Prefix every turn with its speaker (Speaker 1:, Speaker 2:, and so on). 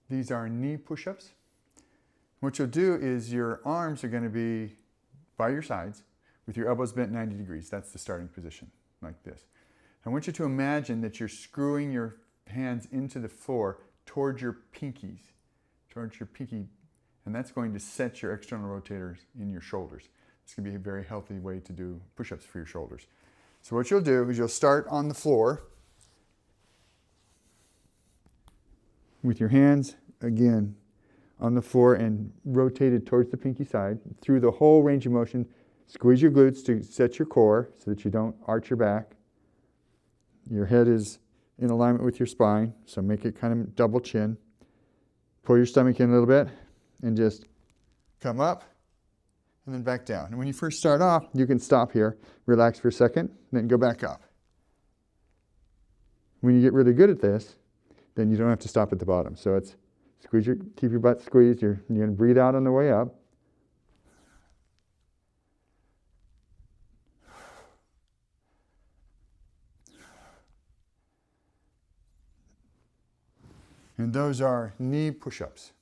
Speaker 1: These are knee push-ups. What you'll do is your arms are going to be by your sides with your elbows bent 90 degrees. That's the starting position, like this. I want you to imagine that you're screwing your hands into the floor towards your pinkies, and that's going to set your external rotators in your shoulders. This can be a very healthy way to do push-ups for your shoulders. So what you'll do is you'll start on the floor with your hands, again, on the floor and rotated towards the pinky side. Through the whole range of motion, squeeze your glutes to set your core so that you don't arch your back. Your head is in alignment with your spine, so make it kind of double chin. Pull your stomach in a little bit and just come up and then back down. And when you first start off, you can stop here, relax for a second, then go back up. When you get really good at this, then you don't have to stop at the bottom. So it's keep your butt squeezed. You're going to breathe out on the way up. And those are knee push-ups.